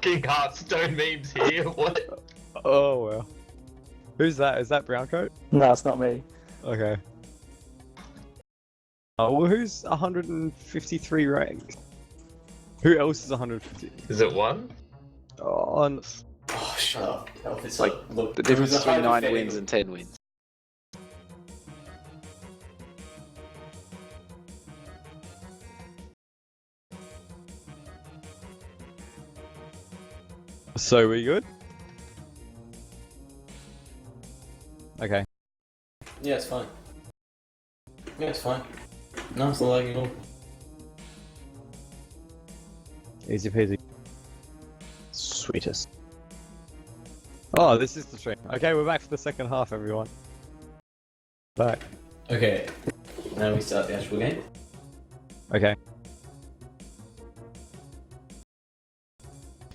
fucking Hearthstone memes here. What? Oh well. Who's that? Is that Browncoat? No, it's not me. Okay. Oh, well, who's 153 ranked? Who else is 150? Is it one? Oh, Oh, shut up. It's Like, look, The difference there was a between 9 hypothetical- wins and 10 wins. so we good? Okay. Yeah, it's fine. Yeah, it's fine. No, it's not lagging at all. Easy peasy. Sweetest. Oh, this is the stream. Okay, we're back for the second half, everyone. Back. Okay, now we start the actual game. Okay.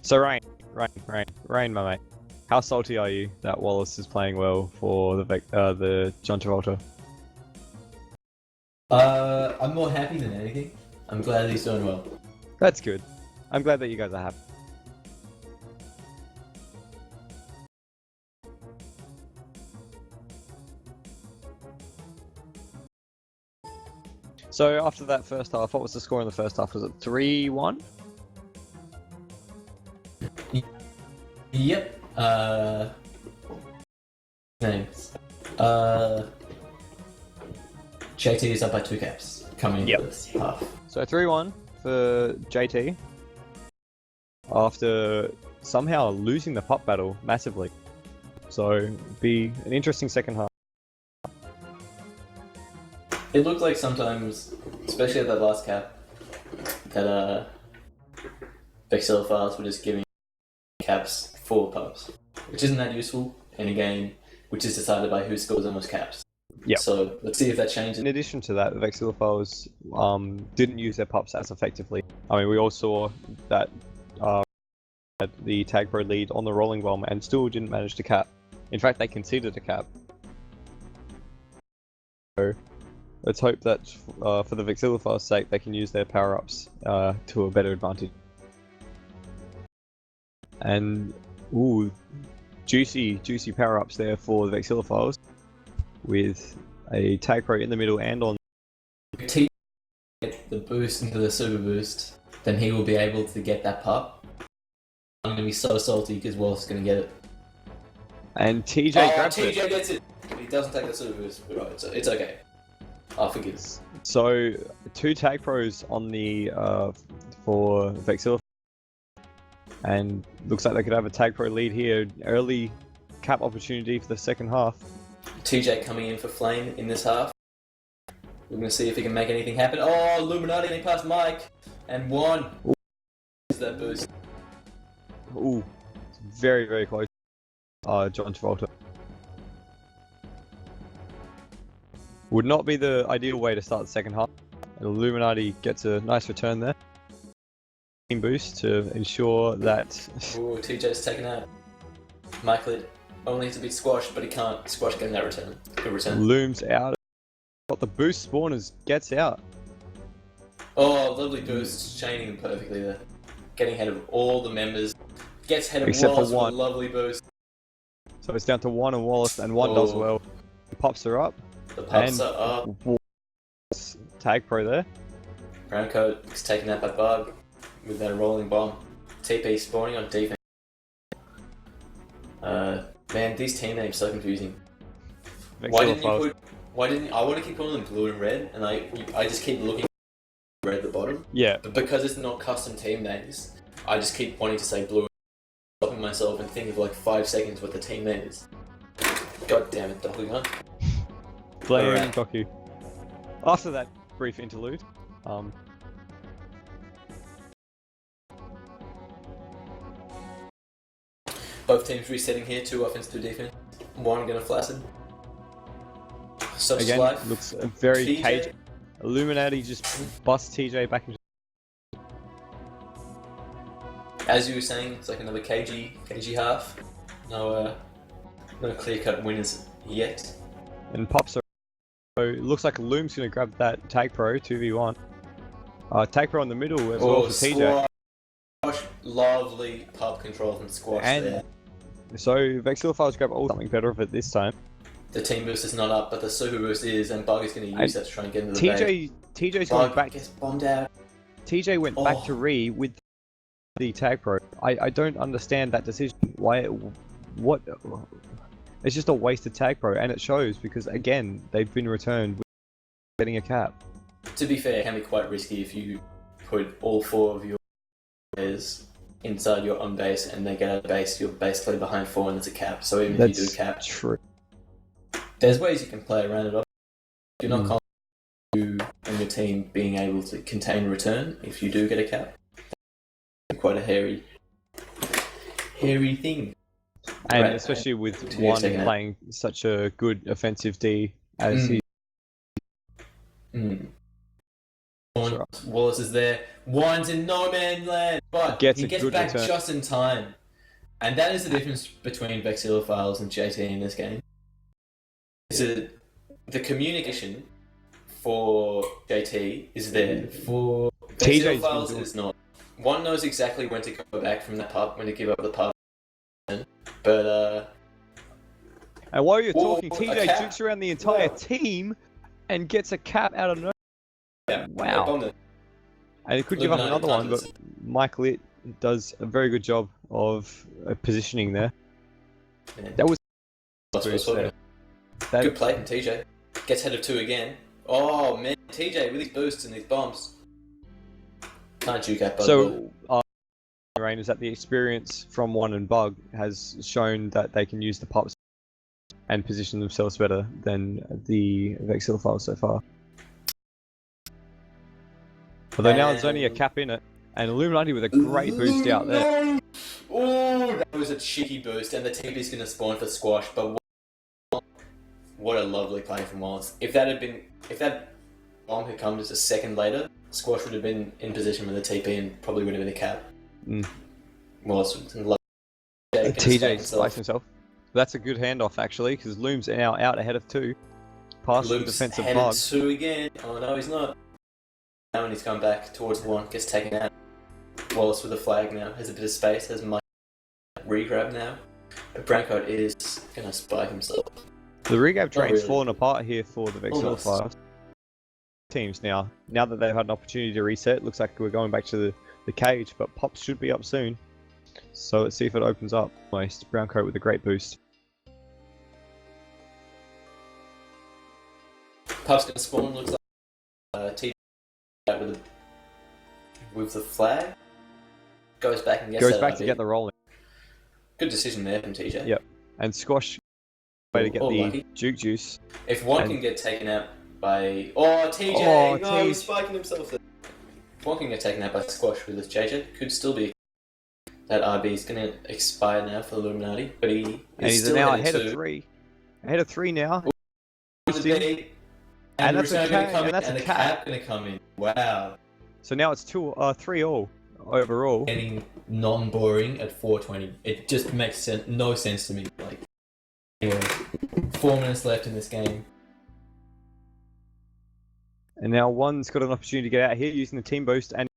So Rain, my mate. How salty are you that Wallace is playing well for the John Travolta? I'm more happy than anything. I'm glad he's doing well. That's good. I'm glad that you guys are happy. So after that first half, what was the score in the first half? Was it 3-1? Yep. Names. JT is up by 2 caps coming into this half. So 3-1 for JT after somehow losing the pop battle massively. So be an interesting second half. It looked like sometimes, especially at that last cap, that Vexilophiles were just giving caps full of pubs, which isn't that useful in a game which is decided by who scores the most caps. Yeah. So let's see if that changes. In addition to that, the Vexilophiles didn't use their pups as effectively. I mean, we all saw that had the Tag Pro lead on the rolling bomb and still didn't manage to cap. In fact, they conceded a cap. So let's hope that for the Vexilophiles' sake, they can use their power-ups to a better advantage. And ooh, juicy power-ups there for the Vexilophiles, with a Tag Pro in the middle and on. If T gets the boost into the super boost, then he will be able to get that pup. I'm gonna be so salty because Wallace is gonna get it. And TJ grabs TJ it. gets it. He doesn't take the super boost, but right, it's okay. I'll forgive. So 2 Tag Pros on the for Vexilophiles, and looks like they could have a Tag Pro lead here. Early cap opportunity for the second half. TJ coming in for Flame in this half. We're gonna see if he can make anything happen. Oh, Illuminati getting past Mike and 1. Is that boost? Ooh, it's very close. John Travolta. Would not be the ideal way to start the second half. Illuminati gets a nice return there. Team boost to ensure that. Ooh, TJ's taken out. Mike Lid only needs to be squashed, but he can't squash getting that return. Good return. Looms out. Got the boost spawners, gets out. Oh, lovely boost, chaining them perfectly there. Getting ahead of all the members. Gets ahead of Except for Wallace one. with a lovely boost. So it's down to 1 and Wallace, and 1 does Oh. well. Pops her up. The pups And are up. Wallace, Tag Pro there. Brown coat is taken out by Bug with that rolling bomb. TP spawning on defense. Man, these team names so confusing. Why didn't you put? Why didn't I want to keep calling them blue and red, and I just keep looking at red at the bottom. Yeah. But because it's not custom team names, I just keep wanting to say blue, stopping myself and thinking for like 5 seconds what the team name is. God damn it, Doppelganger. Blame Alright. Doku. After that brief interlude, Both teams resetting here, 2 offense, 2 defense. 1 gonna flaccid. Such again, life. looks very TJ. cagey. Illuminati just busts TJ back into. As you were saying, it's like another KG half. No clear-cut winners yet. And pops her. So it looks like Loom's gonna grab that Tag Pro 2v1. Tag Pro in the middle as well for TJ. Squash. lovely pub control from Squash And there. so Vexilophiles grab all something better of it this time. The team boost is not up, but the super boost is, and Bug is going to use that to try and get into the base. TJ's gone Bug back. gets bombed out. TJ went back to Re with the tag pro. I don't understand that decision. Why? What? It's just a wasted tag pro, and it shows because again they've been returned with getting a cap. To be fair, it can be quite risky if you put all 4 of your players inside your own base and they get out of base, you're basically behind 4 and it's a cap. So even if you do cap, true. there's ways you can play around it. You're not confident you and your team being able to contain return if you do get a cap. That's quite a hairy thing. And Right. especially with TJ one taking it. playing such a good offensive D as he. Sure. Wallace is there. One's in no man's land, but Gets he a gets good back return. just in time. And that is the difference between Vexilophiles and JT in this game. The communication for JT is there. For TJ's Vexilophiles, been it is not. One knows exactly when to go back from the pub, when to give up the pub. But, And while you're Ooh, talking, a TJ cap. jukes around the entire Wow. team and gets a cap out of nowhere. yeah, Wow. bombed it. And he could give up Illuminati another one, but punches. Mike Litt does a very good job of positioning there. Yeah. That was That's what I was talking about. that. Good play from TJ. Gets head of 2 again. Oh man, TJ with his boosts and his bombs. Can't juke at Bug. So, Rain is that the experience from One and Bug has shown that they can use the pops and position themselves better than the Vexilophiles so far. Although now there's only a cap in it, and Illuminati with a great boost out there. Oh, that was a cheeky boost, and the TP's going to spawn for Squash. But what a lovely play from Wallace. If that bomb had come just a second later, Squash would have been in position with the TP and probably would have been a cap. Wallace would love TJ spikes himself. That's a good handoff actually, because Loom's now out ahead of 2. Past the defensive headed Bug. 2 again. Oh no, he's not. Now when he's come back towards 1, gets taken out. Wallace with a flag now, has a bit of space, has Mike re-grab now. But Brancoat is going to spike himself. The regrab train's really. fallen apart here for the Vexilophiles teams now. Now that they've had an opportunity to reset, looks like we're going back to the cage, but Pops should be up soon. So let's see if it opens up. Almost. Browncoat with a great boost. Puff's going to spawn, looks like TJ out with the flag. Goes back and gets Goes that back RB. to get the rolling. Good decision there from TJ. Yep. And Squash way to get the lucky. juke juice. If one And- can get taken out by... Oh, TJ! Oh, no, he's TJ. spiking himself there. If one can get taken out by Squash with this JJ, could still be... That RB is going to expire now for the Illuminati, but he And is he's still now headed ahead to... of 3. Ahead of 3 now. And, And the that's a return gonna cap, come and in, that's a and the cap. cap going to come in. Wow. So now it's 3 all overall. Getting non-boring at 4:20. It just makes no sense to me. Like, anyway, 4 minutes left in this game. And now One's got an opportunity to get out here using the team boost and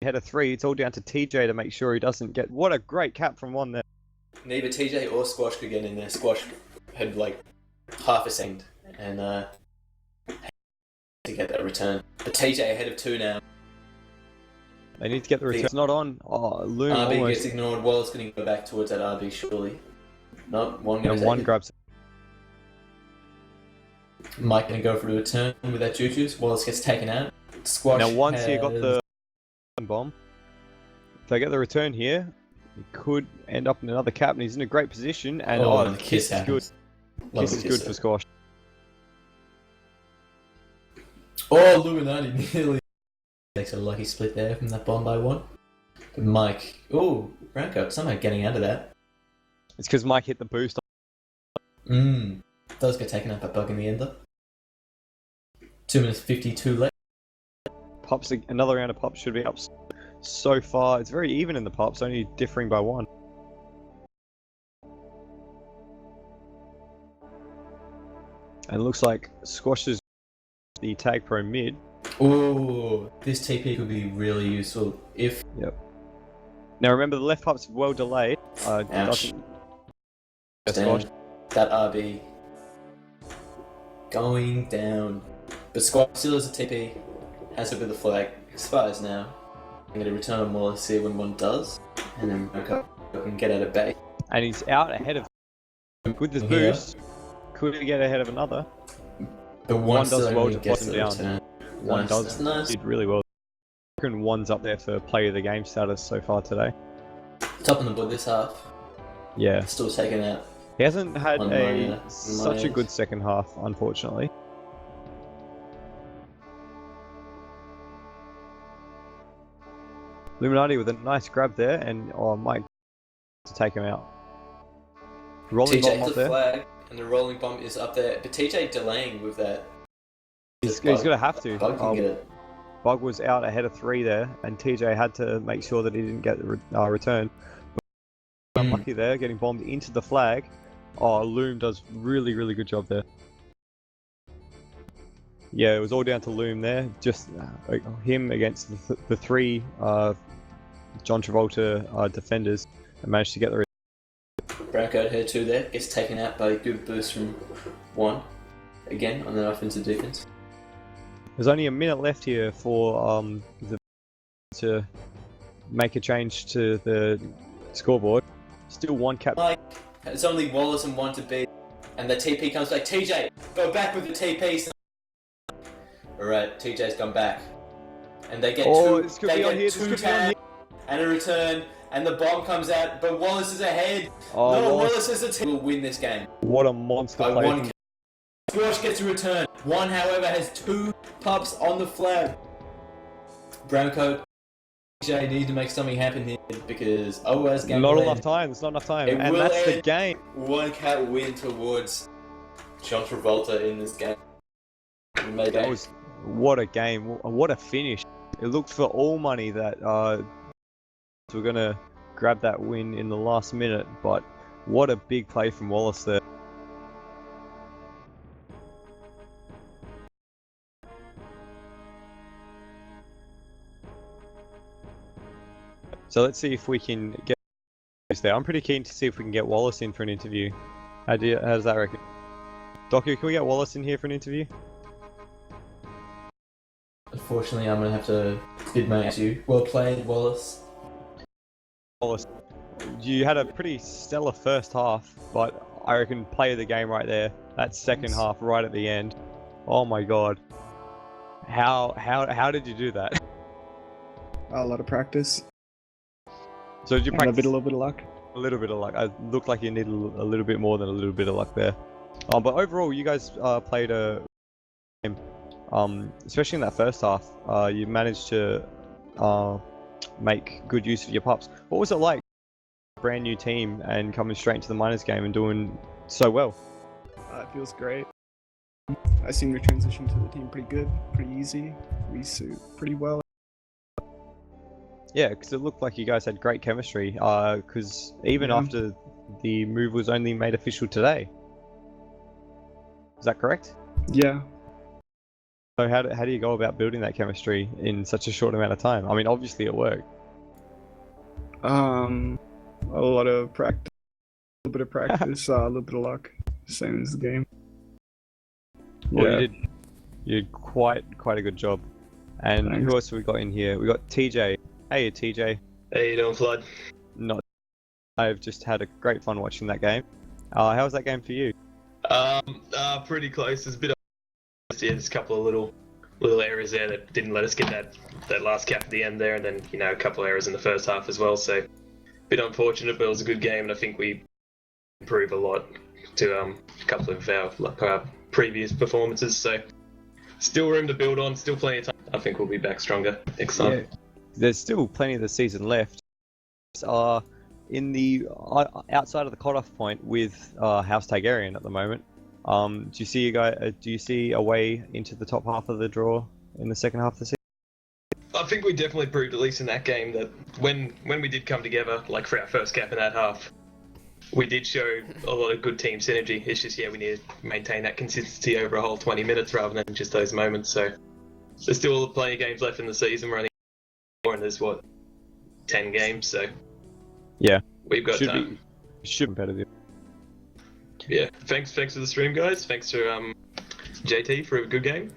ahead of 3. It's all down to TJ to make sure he doesn't get... What a great cap from One there. Neither TJ or Squash could get in there. Squash had like half a second and to get that return. But TJ ahead of 2 now. They need to get the return. It's not on. Oh, Loom RB almost. gets ignored. Wallace going to go back towards that RB surely. No, one going And to One take it. grabs. Mike going to go for the return with that juice. Wallace gets taken out. Squash Now One's here got has- the bomb. If they get the return here, he could end up in another cap, and he's in a great position. And Oh, oh, and the the kiss kiss is good. happens. Love Kiss the is kiss good for there. Squash. Oh, Illuminati nearly takes a lucky split there from that bomb by 1. But Mike, oh, Branco somehow getting out of that. It's because Mike hit the boost. Does get taken out by Bug in the end though. 2 minutes 52 left. Pops, another round of pops should be up so far. It's very even in the pops, only differing by 1. And it looks like Squashes the tag pro mid. Oh, this TP could be really useful if. Yep. Now remember, the left pup's well delayed. Ouch. Doesn't... Down. That RB. Going down. But Squash still has a TP. Has it with the flag. Expires now. I'm going to return on Wallace here when one does. And then Broco can get out of bait. And he's out ahead of... With this boost, could he get ahead of another? But One still does well only to gets bottom the down. return. One Nice, does that's nice. did really well. I reckon one's up there for player of the game status so far today. Top on the board this half. Yeah. Still taken out. He hasn't had On my such a end. good second half, unfortunately. Illuminati with a nice grab there, and Mike to take him out. Rolling TJ bomb has up a there. flag, and the rolling bomb is up there. But TJ delaying with that. He's going to have to. Bug can get it. Bug was out ahead of 3 there, and TJ had to make sure that he didn't get the return. But unlucky there, getting bombed into the flag. Oh, Loom does really, really good job there. Yeah, it was all down to Loom there. Just him against the 3 John Travolta defenders, and managed to get the. Broco here too there. Gets taken out by a good boost from one. Again, on the offensive defense. There's only a minute left here for to make a change to the scoreboard. Still one cap. Like, it's only Wallace and one to beat. And the TP comes back. TJ, go back with the TP. Alright, TJ's gone back. And they get two tags and a return. And the bomb comes out, but Wallace is ahead. Oh, no, Wallace is a team. Will win this game. What a monster By play. one. Squash gets a return. One, however, has 2 pups on the flag. Brown coat. TJ needs to make something happen here because OS game. Not enough time. It's not enough time, It and will that's the end. game. One cat win towards John Travolta in this game. Maybe. That was what a game. What a finish. It looked for all money that we're gonna grab that win in the last minute, but what a big play from Wallace there. So let's see if we can get this there. I'm pretty keen to see if we can get Wallace in for an interview. How does that reckon? Docu, can we get Wallace in here for an interview? Unfortunately, I'm gonna have to bid my at you. Well played, Wallace. Wallace, you had a pretty stellar first half, but I reckon play of the game right there. That second half right at the end. Oh my god. How did you do that? A lot of practice. So did you And practice a little bit of luck. a little bit of luck? It looked like you needed a little bit more than a little bit of luck there. But overall, you guys played a game. Especially in that first half, you managed to make good use of your pups. What was it like? Brand new team and coming straight into the minors game and doing so well. It feels great. I seem to transition to the team pretty good, pretty easy. We suit pretty well. Yeah, because it looked like you guys had great chemistry. Because even Yeah. after the move was only made official today. Is that correct? Yeah. So how do you go about building that chemistry in such a short amount of time? I mean, obviously it worked. A lot of practice, a little bit of practice, a little bit of luck. Same as the game. Well, you did quite a good job. And Thanks. who else have we got in here? We got TJ. Hey TJ. How you doing, Flood? Not. I've just had a great fun watching that game. How was that game for you? Pretty close. There's a bit of there's a couple of little errors there that didn't let us get that last cap at the end there, and then a couple of errors in the first half as well. So a bit unfortunate, but it was a good game, and I think we improved a lot to a couple of our previous performances. So still room to build on, still plenty of time. I think we'll be back stronger next time. Yeah. There's still plenty of the season left. In the outside of the cutoff point with House Targaryen at the moment. Do you see a way into the top half of the draw in the second half of the season? I think we definitely proved, at least in that game, that when we did come together, like for our first cap in that half, we did show a lot of good team synergy. It's just, we need to maintain that consistency over a whole 20 minutes rather than just those moments. So there's still plenty of games left in the season. We're only and there's 10 games, so Yeah. We've got Should time. should be competitive. Yeah. Thanks for the stream, guys. Thanks to JT for a good game.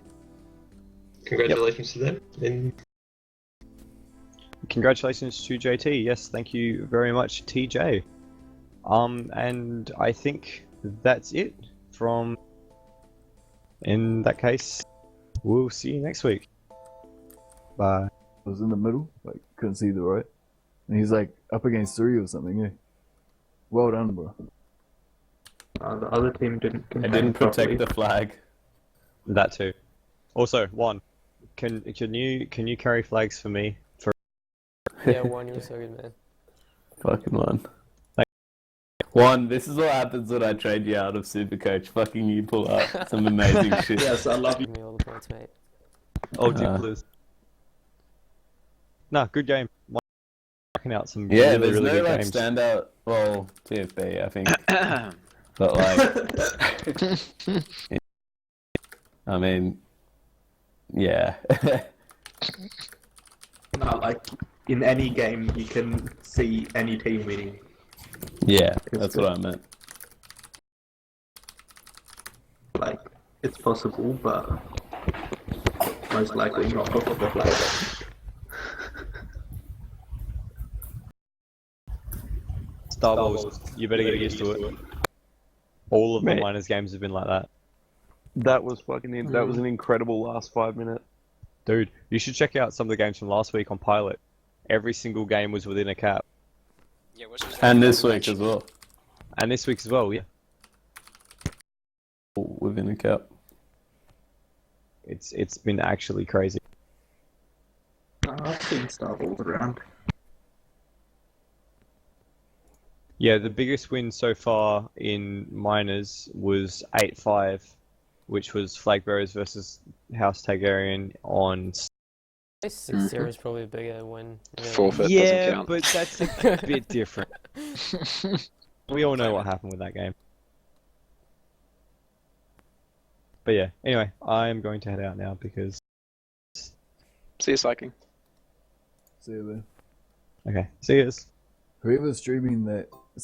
Congratulations to them. And Congratulations to JT. Yes, thank you very much, TJ. And I think that's it from. In that case, we'll see you next week. Bye. I was in the middle, like couldn't see the right, and he's like up against 3 or something. Eh? Well done, bro. The other team didn't. I didn't protect the flag. That too. Also, one. Can you carry flags for me? Yeah, one, you're so good, man. Fucking one. One, this is what happens when I trade you out of Supercoach. Fucking you pull up some amazing shit. Yes, I love you. Give me all the points, mate. Oh, Blues. Nah, good game. Knocking out some Yeah, really, there's really no good like games. standout. Well, TFB, I think. But like, I mean, yeah. No, like in any game, you can see any team winning. Yeah, that's what I meant. Like it's possible, but most likely not off of the flag. Star Wars, you better get used to it. All of the Mate. minors games have been like that. That was that was an incredible last 5 minutes. Dude, you should check out some of the games from last week on Pilot. Every single game was within a cap. Yeah, which was And this week as well. And this week as well, yeah. Within a cap. It's been actually crazy. I've seen Star Wars around. Yeah, the biggest win so far in minors was 8-5, which was Flag Bearers versus House Targaryen on... 6-0 is probably a bigger win. Forfeit doesn't Yeah, count. but that's a bit different. We all know what happened with that game. But yeah, anyway, I am going to head out now because... See you, cycling. See you there. Okay, see yous. Whoever's streaming that